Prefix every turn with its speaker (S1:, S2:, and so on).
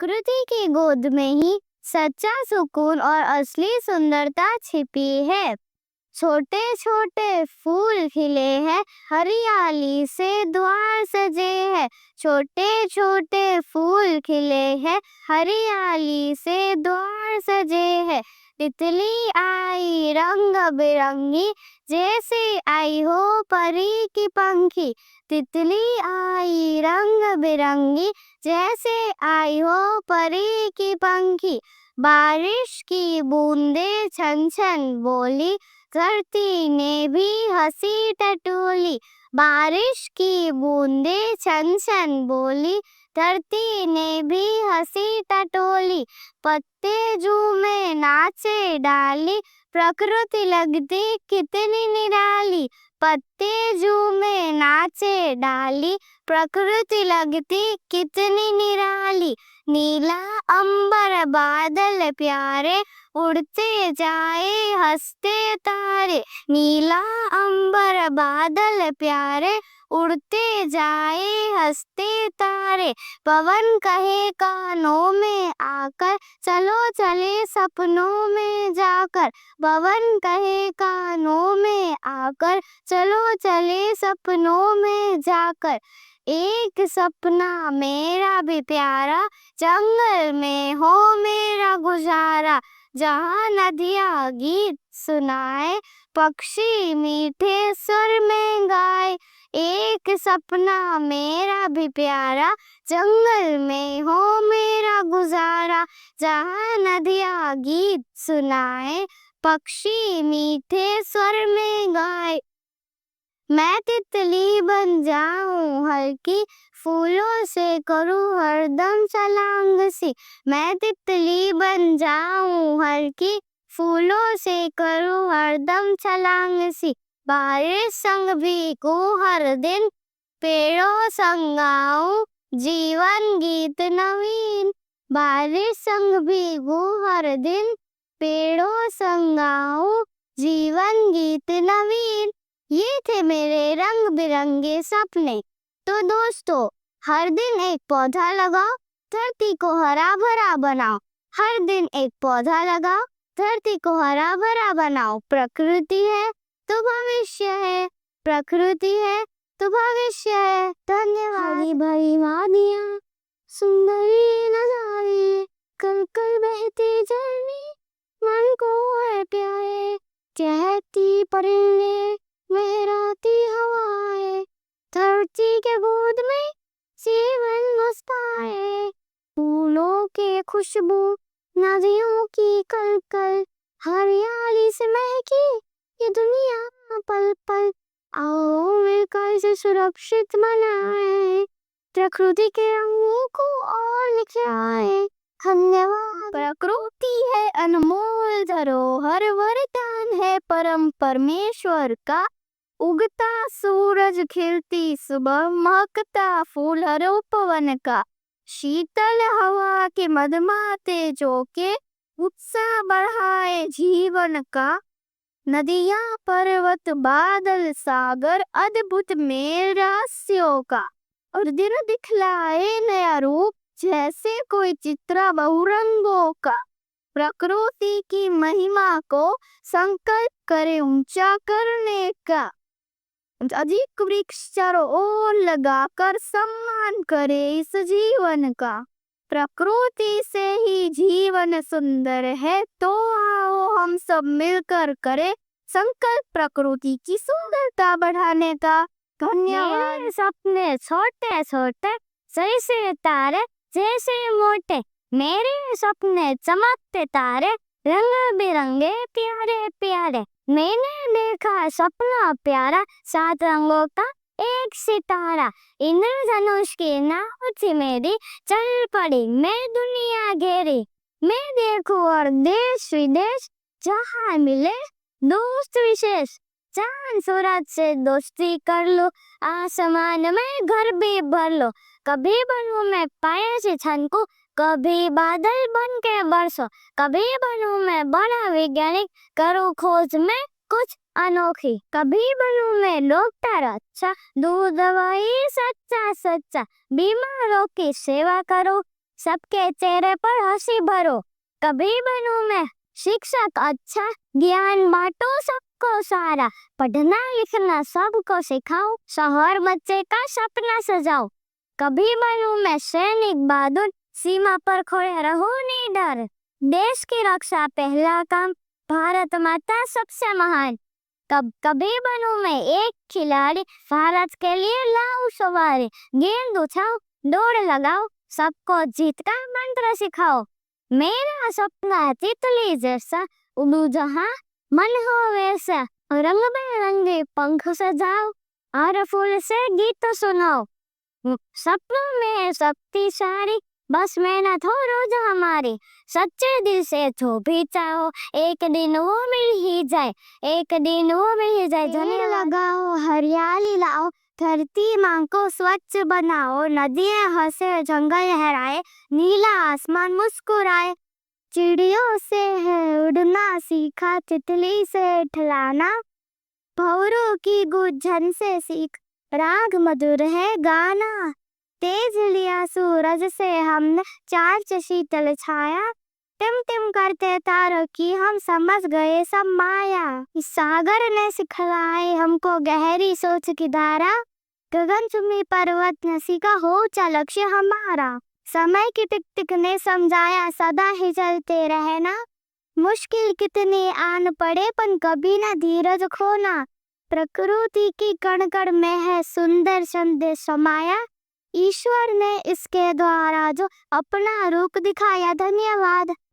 S1: प्रकृति की गोद में ही सच्चा सुकून और असली सुंदरता छिपी है। छोटे छोटे फूल खिले हैं, हरियाली से द्वार सजे हैं। छोटे छोटे फूल खिले हैं, हरियाली से द्वार सजे हैं। तितली आई रंग बिरंगी, जैसे आई हो परी की पंखी। तितली आई रंग बिरंगी, जैसे आई हो परी की पंखी। बारिश की बूंदें छन छन बोली, धरती ने भी हंसी टटोली। बारिश की बूंदें छन छन बोली, धरती ने भी हंसी टटोली। पत्ते झूमे नाचे डाली, प्रकृति लगती कितनी निराली। पत्ते झूमे नाचे डाली, प्रकृति लगती कितनी निराली। नीला अंबर बादल प्यारे, उड़ते जाए हंसते तारे। नीला अंबर बादल प्यारे, उड़ते जाए हंसते तारे। पवन कहे कानों में आकर, चलो चले सपनों में जाकर। पवन कहे कानों में आकर, चलो चले सपनों में जाकर। एक सपना मेरा भी प्यारा, जंगल में हो मेरा गुजारा। जहाँ नदियाँ गीत सुनाए, पक्षी मीठे सुर में गाए। एक सपना मेरा भी प्यारा, जंगल में हो मेरा गुजारा। जहाँ नदियाँ गीत सुनाए, पक्षी मीठे स्वर में गाए। मैं तितली बन जाऊं हल्की, फूलों से करूं हरदम छलांग सी। मैं तितली बन जाऊं हल्की, फूलों से करूं हरदम छलांग सी। बारिश संग भीगूं हर दिन, पेड़ों संग गाऊं जीवन गीत नवीन। बारिश संग भीगूं हर दिन, पेड़ों संग गाऊं जीवन गीत नवीन। ये थे मेरे रंग बिरंगे सपने। तो दोस्तों, हर दिन एक पौधा लगाओ, धरती को हरा भरा बनाओ। हर दिन एक पौधा लगाओ, धरती को हरा भरा बनाओ। प्रकृति है तो भविष्य है, प्रकृति है तो भविष्य है। धन्यवाद। हरी भरी वादियाँ, सुंदरी नजारे, कल कल बहती झरने, मन को है प्यारे। चहकती परिंदे, लहराती हवाएं, धरती के गोद में जीवन मुस्काए। फूलों की खुशबू, नदियों की कलकल, हरियाली से महकी ये दुनिया पल पल। आओ मिलकर इसे सुरक्षित बनाएं, प्रकृति के रंगों को और निखराएं। धन्यवाद। प्रकृति है अनमोल धरोहर, वरदान है परम परमेश्वर का। उगता सूरज, खिलती सुबह, महकता फूल हर उपवन का। शीतल हवा के मधुमाते झोंके, उत्साह बढ़ाए जीवन का। नदियाँ पर्वत बादल सागर, अद्भुत मेल रहस्यों का। और दिन दिखलाए नया रूप, जैसे कोई चित्र बहुरंगों का। प्रकृति की महिमा को संकल्प करे ऊंचा करने का। अधिक वृक्ष चारों ओर लगाकर सम्मान करे इस जीवन का। प्रकृति से ही जीवन सुंदर है, तो आओ हम सब मिलकर करें संकल्प प्रकृति की सुंदरता बढ़ाने का। धन्यवाद। मेरे सपने छोटे छोटे, जैसे तारे जैसे मोटे। मेरे सपने चमकते तारे, रंग बिरंगे प्यारे प्यारे। मैंने देखा सपना प्यारा, 7 रंगों का एक सितारा। इंद्रधनुष की नाव थी मेरी, चल पड़ी मैं दुनिया घेरी। मैं देखूं और देश विदेश, जहाँ मिले दोस्त विशेष। चांद सूरज से दोस्ती कर लो, आसमान में घर भी भर लो। कभी बनूं मैं पायल से छनकू, कभी बादल बन के बरसो। कभी बनूं मैं बड़ा वैज्ञानिक, करूं खोज में कुछ अनोखी। कभी बनूं मैं डॉक्टर अच्छा, दूध दवाई सच्चा सच्चा। बीमारों की सेवा करो, सबके चेहरे पर हंसी भरो। कभी बनूं मैं शिक्षक अच्छा, ज्ञान बांटो सबको सारा। पढ़ना लिखना सबको सिखाओ, शहर बच्चे का सपना सजाओ। कभी बनूं मैं सैनिक बहादुर, सीमा पर खड़े रहो निडर। देश की रक्षा पहला काम, भारत माता सबसे महान। कभी बनूं मैं एक खिलाड़ी, भारत के लिए लाऊं सवारी। गेंद उठाओ, दौड़ लगाओ, सबको जीत का मंत्र सिखाओ। मेरा सपना है तितली जैसा, उड़ूं जहां मन हो वैसा। रंग बिरंगे पंख सजाओ, और फूल से गीत सुनाओ। सपनों में शक्तिशाली, बस मेहनत हो रोज हमारी। सच्चे दिल से जो भी चाहो, एक दिन वो मिल ही जाए, एक दिन वो मिल ही जाए। पेड़ लगाओ, हरियाली लाओ, धरती माँ को स्वच्छ बनाओ। नदियाँ हंसे, जंगल लहराए, नीला आसमान मुस्कुराए। चिड़ियों से है उड़ना सीखा, तितली से ठिलाना। भौरों की गूंजन से सीख, राग मधुर है गाना। तेज लिया सूरज से हमने, चाँद शीतल छाया। टिम टिम करते तारों की हम समझ गए सब माया। इस सागर ने सिखलाई हमको गहरी सोच की धारा। गगनचुंबी पर्वत ने सीखा हो ऊंचा लक्ष्य हमारा। समय की टिक टिक ने समझाया सदा ही चलते रहना। मुश्किल कितनी आन पड़े पर कभी ना धीरज खोना। प्रकृति की कण कण में है सुंदर संदेश समाया। ईश्वर ने इसके द्वारा जो अपना रूप दिखाया, धन्यवाद।